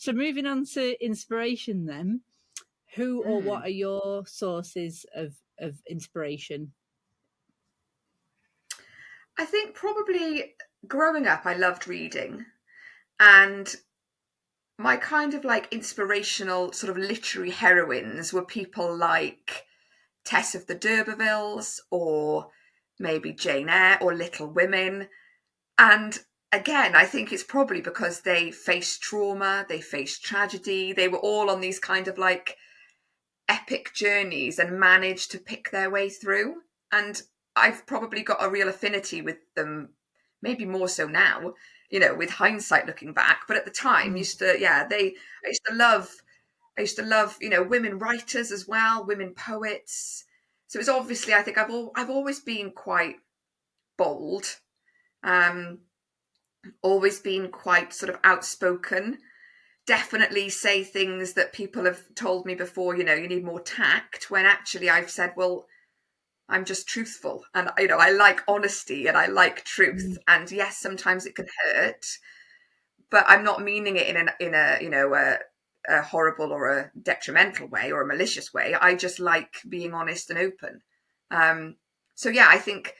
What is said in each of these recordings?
So moving on to inspiration then, who or what are your sources of inspiration? I think probably growing up, I loved reading, and my kind of like inspirational sort of literary heroines were people like Tess of the D'Urbervilles or maybe Jane Eyre or Little Women. And again, I think it's probably because they faced trauma, they faced tragedy, they were all on these kind of like epic journeys and managed to pick their way through. And I've probably got a real affinity with them, maybe more so now, with hindsight looking back. But at the time, I used to love, women writers as well, women poets. So it's obviously, I think I've always been quite bold, um, always been quite sort of outspoken, definitely say things that people have told me before, you need more tact, when actually I've said, well, I'm just truthful. And, I like honesty and I like truth. And yes, sometimes it can hurt, but I'm not meaning it in a horrible or a detrimental way or a malicious way. I just like being honest and open. So yeah, I think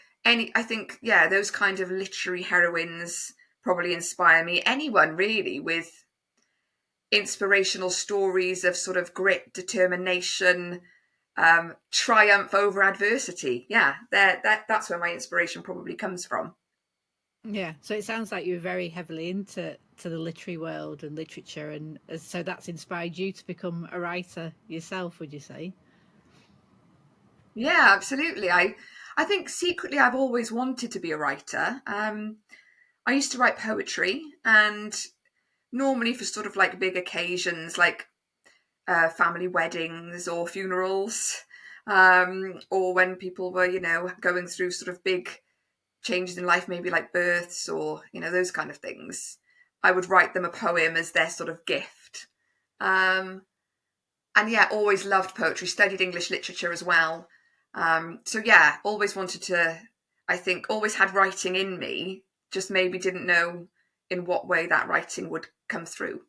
those kind of literary heroines probably inspire me. Anyone really with inspirational stories of sort of grit, determination, triumph over adversity. Yeah, that's where my inspiration probably comes from. Yeah, so it sounds like you were very heavily into the literary world and literature, and so that's inspired you to become a writer yourself, would you say? Yeah, absolutely. I think secretly I've always wanted to be a writer. I used to write poetry, and normally for sort of like big occasions, like family weddings or funerals, or when people were, going through sort of big changes in life, maybe like births or, those kind of things. I would write them a poem as their sort of gift. Um, and yeah, always loved poetry, studied English literature as well. So yeah, always wanted to, I think, always had writing in me, just maybe didn't know in what way that writing would come through.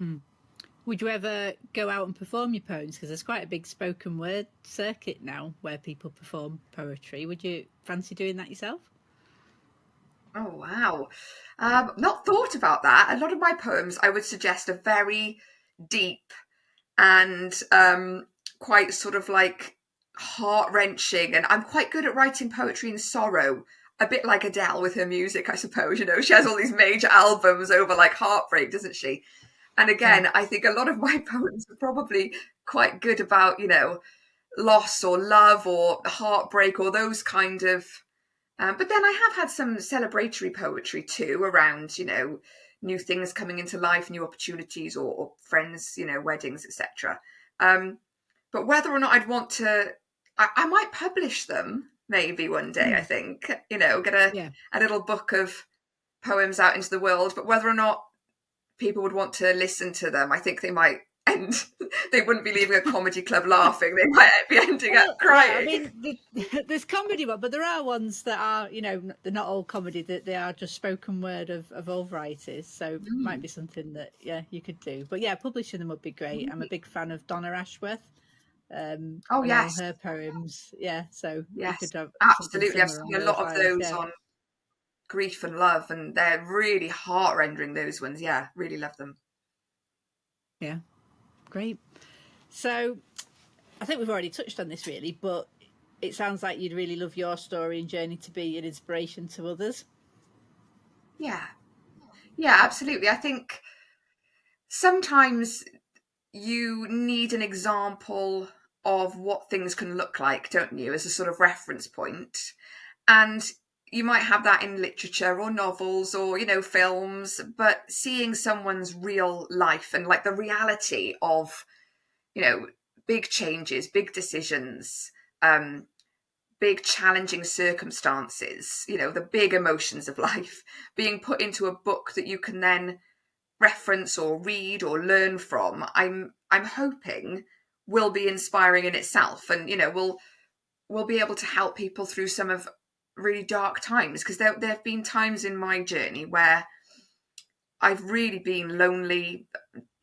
Hmm. Would you ever go out and perform your poems? Because there's quite a big spoken word circuit now where people perform poetry. Would you fancy doing that yourself? Oh, wow. Not thought about that. A lot of my poems, I would suggest, are very deep and quite sort of like heart wrenching. And I'm quite good at writing poetry in sorrow, a bit like Adele with her music, I suppose. She has all these major albums over like heartbreak, doesn't she? And Yeah. again, I think a lot of my poems are probably quite good about, loss or love or heartbreak or those kind of. But then I have had some celebratory poetry too around, new things coming into life, new opportunities, or friends, weddings, etc. Um, but whether or not I'd want to, I might publish them maybe one day. I Mm. think, get a, Yeah. a little book of poems out into the world. But whether or not people would want to listen to them, I think they might end. They wouldn't be leaving a comedy club laughing. They might be ending up Well, yeah, I crying. mean, there's comedy one, but there are ones that are, they're not all comedy, that they are just spoken word of all varieties. So might Mm. be something that, yeah, you could do. But yeah, publishing them would be great. I'm a big fan of Donna Ashworth, Oh and all yes, her poems. Yeah, so you yes, could have something absolutely. I've similar seen on a those lot of lines. those Yeah, on grief and love, and they're really heart rending. Those ones, yeah, really love them. yeah, great. So I think we've already touched on this really, but it sounds like you'd really love your story and journey to be an inspiration to others. Yeah, yeah, absolutely. I think sometimes you need an example of what things can look like, don't you, as a sort of reference point. And you might have that in literature or novels or, films, but seeing someone's real life and like the reality of, you know, big changes, big decisions, um, big challenging circumstances, the big emotions of life being put into a book that you can then reference or read or learn from, I'm hoping will be inspiring in itself, and will be able to help people through some of really dark times, because there have been times in my journey where I've really been lonely,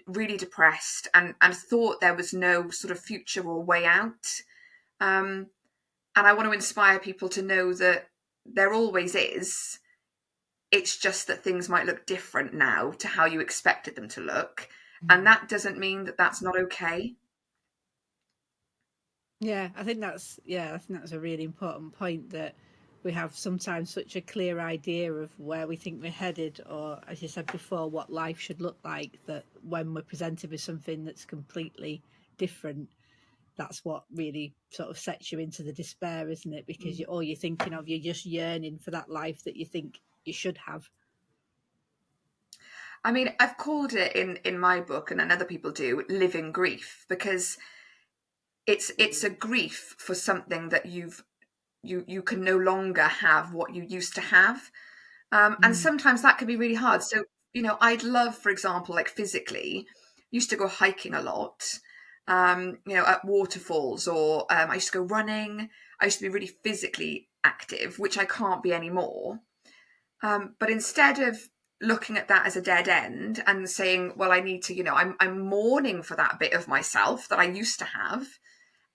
really depressed, and thought there was no sort of future or way out. Um, and I want to inspire people to know that there always is. It's just that things might look different now to how you expected them to look. And that doesn't mean that that's not okay. Yeah, I think that's a really important point, that we have sometimes such a clear idea of where we think we're headed, or as you said before, what life should look like, that when we're presented with something that's completely different, that's what really sort of sets you into the despair, isn't it? Because all you're thinking of, you're just yearning for that life that you think you should have. I mean, I've called it in my book, and other people do, living grief, because it's a grief for something that you can no longer have what you used to have. And Mm. sometimes that can be really hard. So, I'd love, for example, like physically, used to go hiking a lot, at waterfalls, or I used to go running. I used to be really physically active, which I can't be anymore. But instead of looking at that as a dead end and saying, well, I need to, I'm mourning for that bit of myself that I used to have.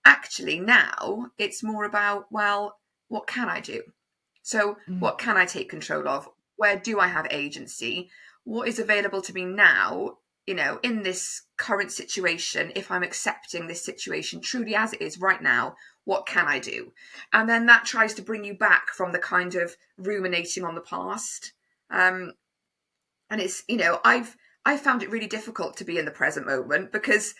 Actually, now it's more about, well, what can I do? So, Mm. what can I take control of? Where do I have agency? What is available to me now, in this current situation? If I'm accepting this situation truly as it is right now, what can I do? And then that tries to bring you back from the kind of ruminating on the past. And it's, I've found it really difficult to be in the present moment, because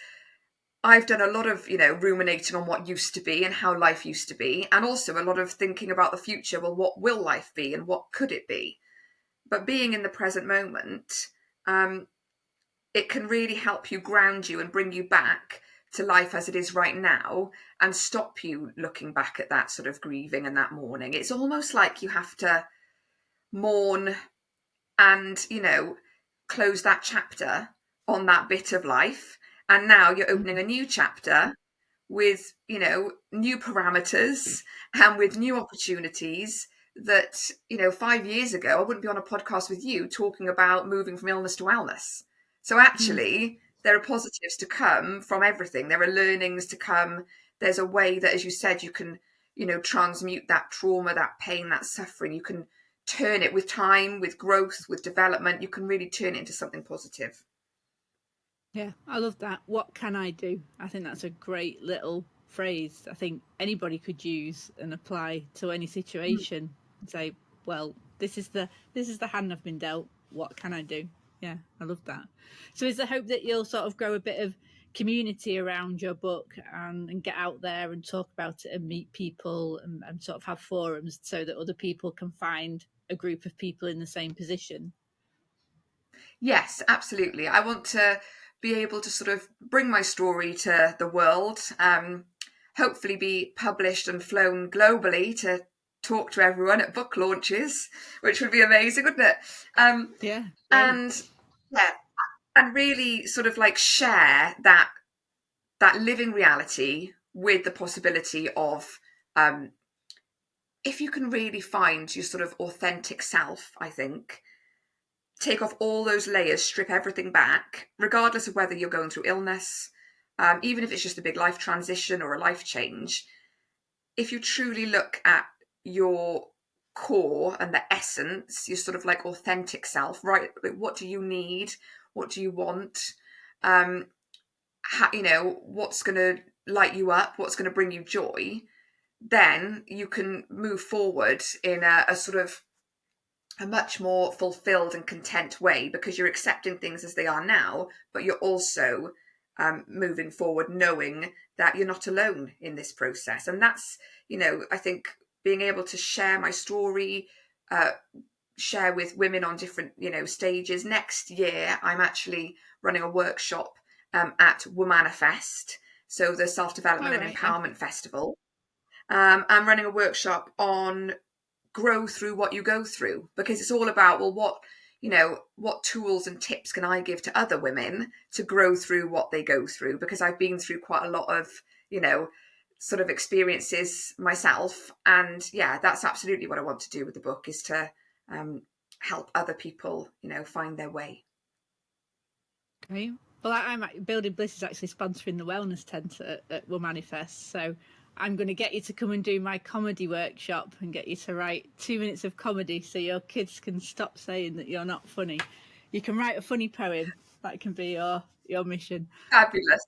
I've done a lot of, ruminating on what used to be and how life used to be, and also a lot of thinking about the future. Well, what will life be and what could it be? But being in the present moment, um, it can really help you ground you and bring you back to life as it is right now, and stop you looking back at that sort of grieving and that mourning. It's almost like you have to mourn and, close that chapter on that bit of life. And now you're opening Mm. a new chapter with, new parameters and with new opportunities that, 5 years ago, I wouldn't be on a podcast with you talking about moving from illness to wellness. So Mm. actually, there are positives to come from everything. There are learnings to come. There's a way that, as you said, you can, transmute that trauma, that pain, that suffering. You can turn it with time, with growth, with development. You can really turn it into something positive. Yeah, I love that. What can I do? I think that's a great little phrase. I think anybody could use and apply to any situation. And say, well, this is the hand I've been dealt. What can I do? Yeah, I love that. So is the hope that you'll sort of grow a bit of community around your book, and get out there and talk about it and meet people, and sort of have forums so that other people can find a group of people in the same position? Yes, absolutely. I want to be able to sort of bring my story to the world, hopefully be published and flown globally to talk to everyone at book launches, which would be amazing, wouldn't it? Um, Yeah, great. and yeah, and really sort of like share that living reality with the possibility of, um, if you can really find your sort of authentic self, I think, take off all those layers, strip everything back, regardless of whether you're going through illness, even if it's just a big life transition or a life change. If you truly look at your core and the essence, your sort of like authentic self, right? Like, what do you need? What do you want? Um, what's going to light you up? What's going to bring you joy? Then you can move forward in a sort of a much more fulfilled and content way, because you're accepting things as they are now, but you're also moving forward knowing that you're not alone in this process. And that's, I think being able to share my story, uh, share with women on different, stages. Next year, I'm actually running a workshop at Womanifest, so the Self All Development and right. Yeah. Empowerment Festival. I'm running a workshop on grow through what you go through, because it's all about, well, what tools and tips can I give to other women to grow through what they go through, because I've been through quite a lot of you know sort of experiences myself. And yeah, that's absolutely what I want to do with the book, is to help other people find their way. Okay. Well, I'm Building Bliss is actually sponsoring the wellness tent at Womanifest, so I'm going to get you to come and do my comedy workshop and get you to write 2 minutes of comedy so your kids can stop saying that you're not funny. You can write a funny poem. That can be your mission. Fabulous.